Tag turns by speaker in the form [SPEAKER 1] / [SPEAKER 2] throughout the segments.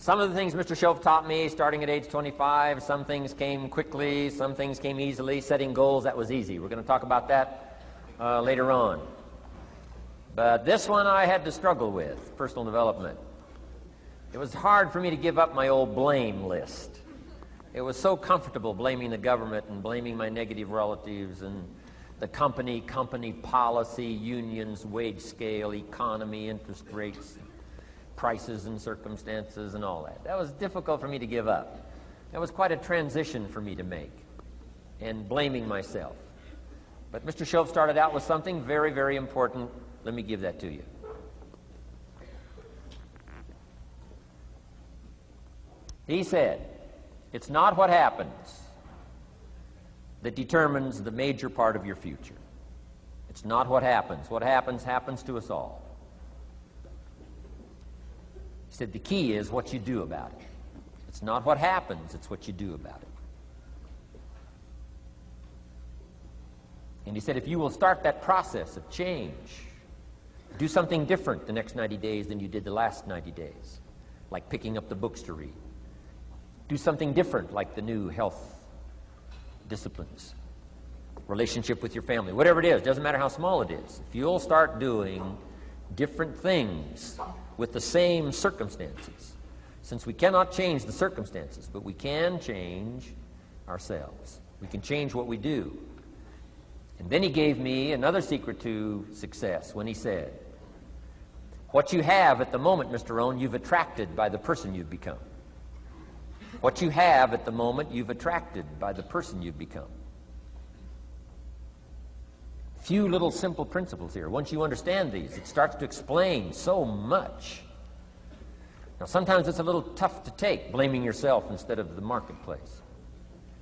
[SPEAKER 1] Some of the things Mr. Shoaff taught me starting at age 25, some things came quickly, some things came easily. Setting goals, that was easy. We're going to talk about that later on. But this one I had to struggle with, personal development. It was hard for me to give up my old blame list. It was so comfortable blaming the government and blaming my negative relatives and the company policy, unions, wage scale, economy, interest rates, prices and circumstances and all that. That was difficult for me to give up. That was quite a transition for me to make, and blaming myself. But Mr. Shoaff started out with something very, very important. Let me give that to you. He said, it's not what happens that determines the major part of your future. It's not what happens. What happens, happens to us all. He said the key is what you do about it. It's not what happens, it's what you do about it. And he said if you will start that process of change, do something different the next 90 days than you did the last 90 days, like picking up the books to read. Do something different like the new health disciplines, relationship with your family, whatever it is, doesn't matter how small it is. If you'll start doing different things with the same circumstances, since we cannot change the circumstances, but we can change ourselves. We can change what we do. And then he gave me another secret to success when he said, what you have at the moment, Mr. Rohn, you've attracted by the person you've become. What you have at the moment, you've attracted by the person you've become. Few little simple principles here. Once you understand these, it starts to explain so much. Now, sometimes it's a little tough to take, blaming yourself instead of the marketplace,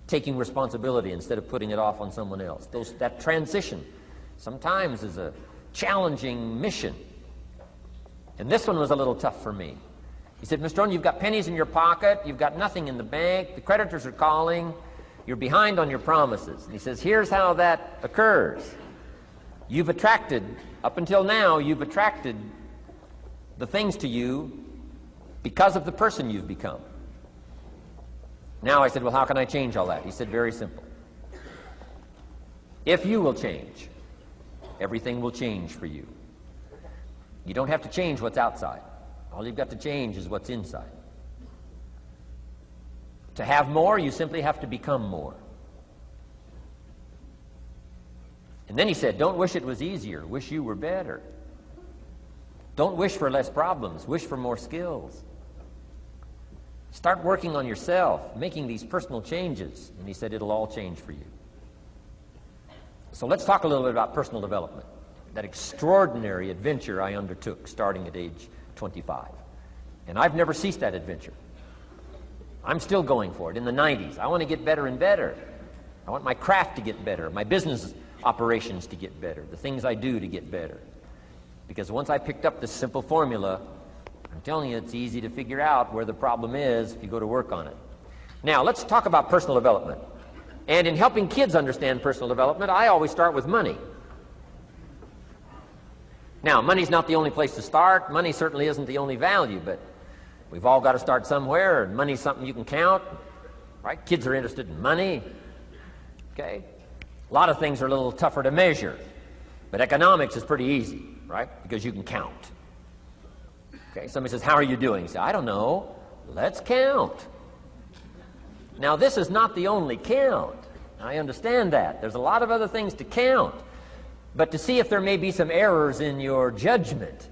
[SPEAKER 1] taking responsibility instead of putting it off on someone else. That transition sometimes is a challenging mission. And this one was a little tough for me. He said, Mr. Rohn, you've got pennies in your pocket, you've got nothing in the bank, the creditors are calling, you're behind on your promises. And he says, here's how that occurs. You've attracted, up until now, you've attracted the things to you because of the person you've become. Now I said, well, how can I change all that? He said, very simple. If you will change, everything will change for you. You don't have to change what's outside. All you've got to change is what's inside. To have more, you simply have to become more. And then he said, don't wish it was easier, wish you were better. Don't wish for less problems, wish for more skills. Start working on yourself, making these personal changes. And he said, it'll all change for you. So let's talk a little bit about personal development, that extraordinary adventure I undertook starting at age 25. And I've never ceased that adventure. I'm still going for it in the 90s. I want to get better and better. I want my craft to get better, my business operations to get better, the things I do to get better. Because once I picked up this simple formula, I'm telling you, it's easy to figure out where the problem is if you go to work on it. Now, let's talk about personal development. And in helping kids understand personal development, I always start with money. Now, money's not the only place to start. Money certainly isn't the only value, but we've all got to start somewhere, and money's something you can count, right? Kids are interested in money, okay? A lot of things are a little tougher to measure, but economics is pretty easy, right? Because you can count. Okay, somebody says, how are you doing? You say, I don't know. Let's count. Now, this is not the only count. I understand that. There's a lot of other things to count. But to see if there may be some errors in your judgment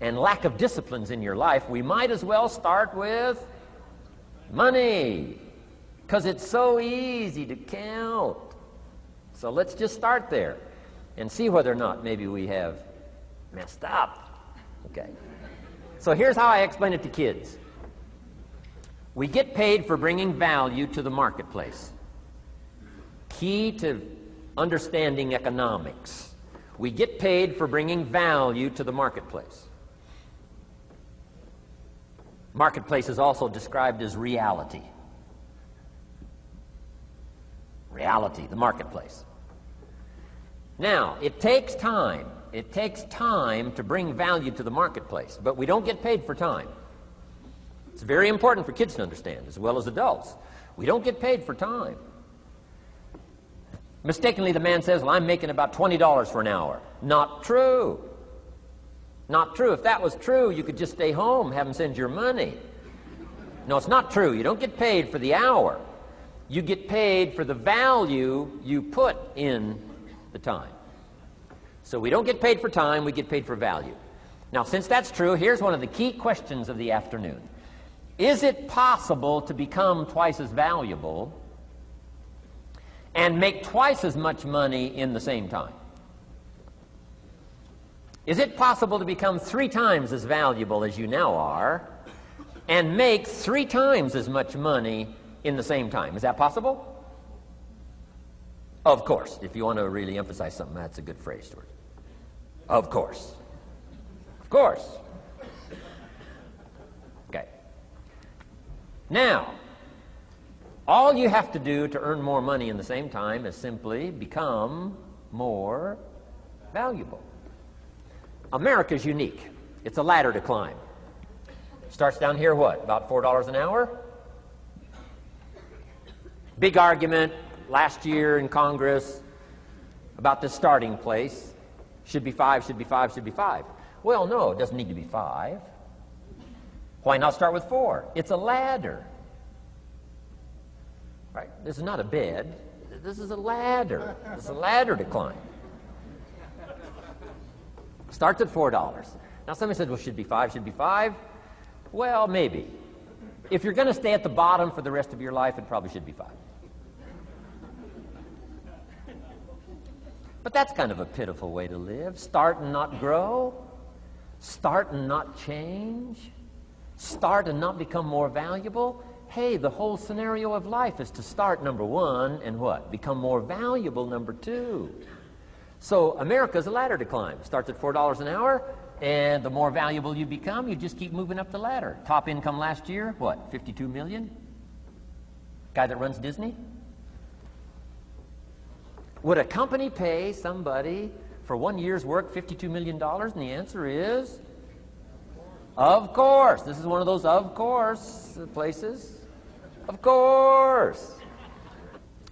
[SPEAKER 1] and lack of disciplines in your life, we might as well start with money, because it's so easy to count. So let's just start there and see whether or not maybe we have messed up. Okay. So here's how I explain it to kids. We get paid for bringing value to the marketplace. Key to understanding economics. We get paid for bringing value to the marketplace. Marketplace is also described as reality. Reality, the marketplace. Now, it takes time. It takes time to bring value to the marketplace, but we don't get paid for time. It's very important for kids to understand, as well as adults. We don't get paid for time. Mistakenly, the man says, well, I'm making about $20 for an hour. Not true. Not true. If that was true, you could just stay home, have him send your money. No, it's not true. You don't get paid for the hour. You get paid for the value you put in the time. So we don't get paid for time, we get paid for value. Now, since that's true, here's one of the key questions of the afternoon. Is it possible to become twice as valuable and make twice as much money in the same time? Is it possible to become 3 times as valuable as you now are and make 3 times as much money in the same time? Is that possible? Of course. If you want to really emphasize something, that's a good phrase, Stuart. Of course. Of course. Okay. Now, all you have to do to earn more money in the same time is simply become more valuable. America's unique. It's a ladder to climb. Starts down here, what, about $4 an hour? Big argument last year in Congress about the starting place. Should be 5, should be 5, should be 5. Well, no, it doesn't need to be 5. Why not start with 4? It's a ladder. Right? This is not a bed. This is a ladder. It's a ladder to climb. Starts at $4. Now somebody says, well, should be 5, should be 5. Well, maybe. If you're going to stay at the bottom for the rest of your life, it probably should be 5. But that's kind of a pitiful way to live. Start and not grow. Start and not change. Start and not become more valuable. Hey, the whole scenario of life is to start, number 1, and what? Become more valuable, number 2. So America's a ladder to climb. Starts at $4 an hour, and the more valuable you become, you just keep moving up the ladder. Top income last year, what, 52 million? Guy that runs Disney? Would a company pay somebody for 1 year's work $52 million? And the answer is, of course. This is one of those of course places. Of course.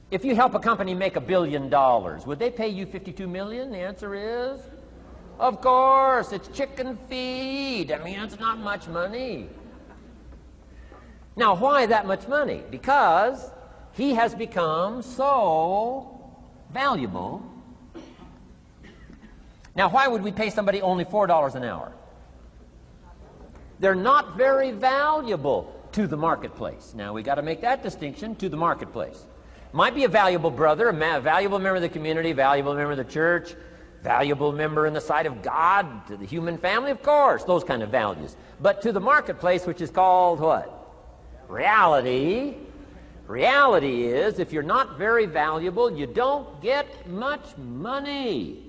[SPEAKER 1] If you help a company make $1 billion, would they pay you $52 million? The answer is, of course. It's chicken feed. I mean, it's not much money. Now, why that much money? Because he has become so valuable. Now, why would we pay somebody only $4 an hour? They're not very valuable to the marketplace. Now, we got to make that distinction, to the marketplace. Might be a valuable brother, a valuable member of the community, valuable member of the church, valuable member in the sight of God, to the human family, of course, those kind of values. But to the marketplace, which is called what? Reality. Reality is, if you're not very valuable, you don't get much money.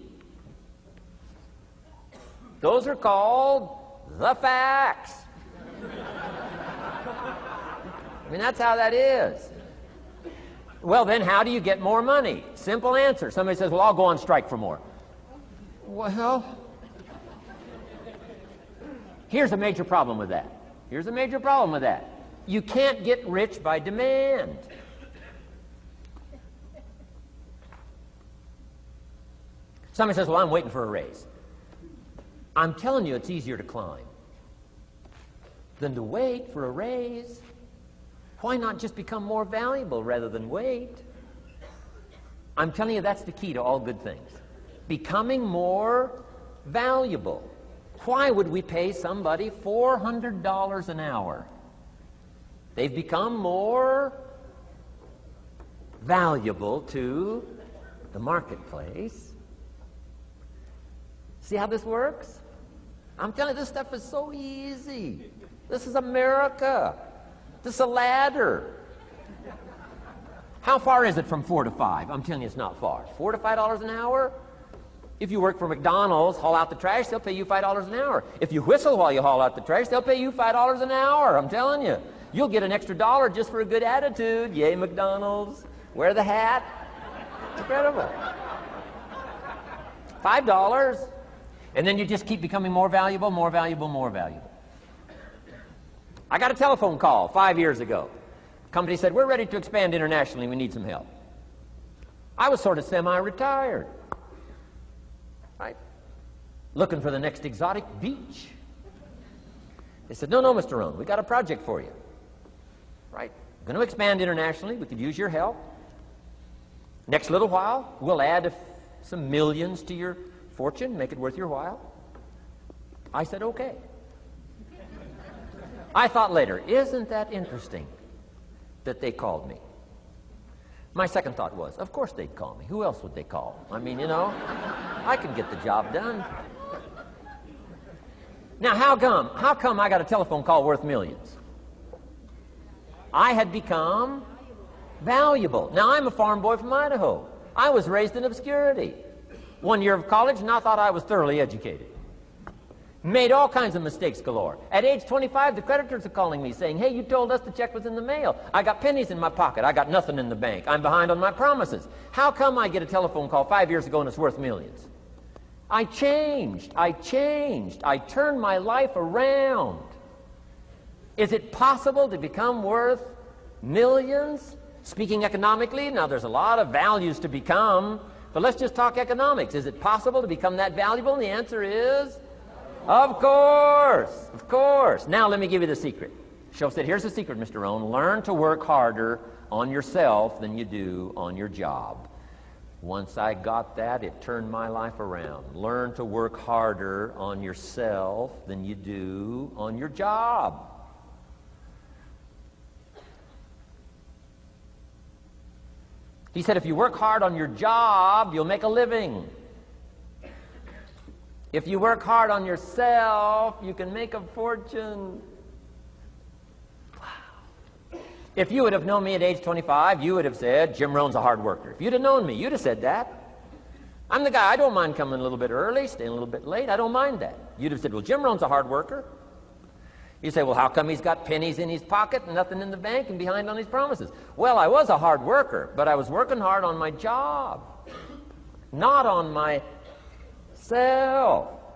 [SPEAKER 1] Those are called the facts. I mean, that's how that is. Well, then, how do you get more money? Simple answer. Somebody says, well, I'll go on strike for more. Well, here's a major problem with that. Here's a major problem with that. You can't get rich by demand. Somebody says, well, I'm waiting for a raise. I'm telling you, it's easier to climb than to wait for a raise. Why not just become more valuable rather than wait? I'm telling you, that's the key to all good things. Becoming more valuable. Why would we pay somebody $400 an hour? They've become more valuable to the marketplace. See how this works? I'm telling you, this stuff is so easy. This is America. This is a ladder. How far is it from 4 to 5? I'm telling you, it's not far. $4 to $5 an hour? If you work for McDonald's, haul out the trash, they'll pay you $5 an hour. If you whistle while you haul out the trash, they'll pay you $5 an hour. I'm telling you. You'll get an extra $1 just for a good attitude. Yay, McDonald's. Wear the hat. It's incredible. $5. And then you just keep becoming more valuable, more valuable, more valuable. I got a telephone call 5 years ago. The company said, we're ready to expand internationally. We need some help. I was sort of semi-retired, right? Looking for the next exotic beach. They said, no, Mr. Rohn, we got a project for you. Right? We're going to expand internationally. We could use your help. Next little while, we'll add some millions to your fortune, make it worth your while. I said, okay. I thought later, isn't that interesting that they called me? My second thought was, of course they'd call me. Who else would they call? I mean, I can get the job done. Now, how come I got a telephone call worth millions? I had become valuable. Now, I'm a farm boy from Idaho. I was raised in obscurity. 1 year of college, and I thought I was thoroughly educated. Made all kinds of mistakes galore. At age 25, the creditors are calling me saying, hey, you told us the check was in the mail. I got pennies in my pocket. I got nothing in the bank. I'm behind on my promises. How come I get a telephone call 5 years ago and it's worth millions? I changed. I turned my life around. Is it possible to become worth millions? Speaking economically, now there's a lot of values to become, but let's just talk economics. Is it possible to become that valuable? And the answer is, of course. Now let me give you the secret. Shoaff said, here's the secret, Mr. Rohn. Learn to work harder on yourself than you do on your job. Once I got that, it turned my life around. Learn to work harder on yourself than you do on your job. He said, if you work hard on your job, you'll make a living. If you work hard on yourself, you can make a fortune. Wow. If you would have known me at age 25, you would have said, Jim Rohn's a hard worker. If you'd have known me, you'd have said that. I'm the guy, I don't mind coming a little bit early, staying a little bit late. I don't mind that. You'd have said, well, Jim Rohn's a hard worker. You say, well, how come he's got pennies in his pocket and nothing in the bank and behind on his promises? Well, I was a hard worker, but I was working hard on my job, not on myself.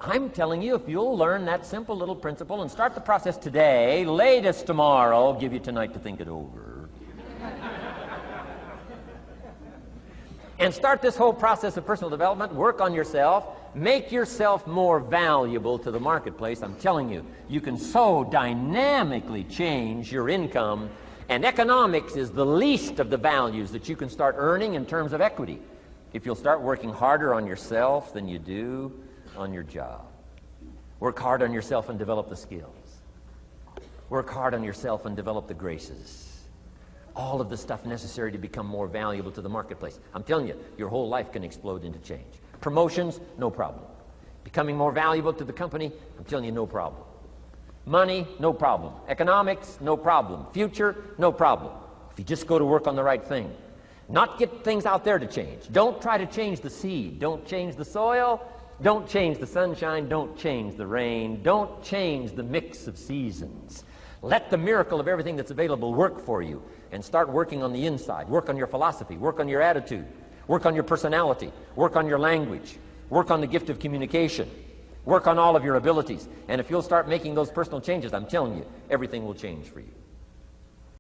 [SPEAKER 1] I'm telling you, if you'll learn that simple little principle and start the process today, latest tomorrow, I'll give you tonight to think it over. And start this whole process of personal development, work on yourself, make yourself more valuable to the marketplace. I'm telling you, you can so dynamically change your income, and economics is the least of the values that you can start earning in terms of equity if you'll start working harder on yourself than you do on your job. Work hard on yourself and develop the skills. Work hard on yourself and develop the graces. All of the stuff necessary to become more valuable to the marketplace. I'm telling you, your whole life can explode into change. Promotions, no problem. Becoming more valuable to the company, I'm telling you, no problem. Money, no problem. Economics, no problem. Future, no problem. If you just go to work on the right thing. Not get things out there to change. Don't try to change the seed. Don't change the soil. Don't change the sunshine. Don't change the rain. Don't change the mix of seasons. Let the miracle of everything that's available work for you, and start working on the inside. Work on your philosophy. Work on your attitude. Work on your personality. Work on your language. Work on the gift of communication. Work on all of your abilities. And if you'll start making those personal changes, I'm telling you, everything will change for you.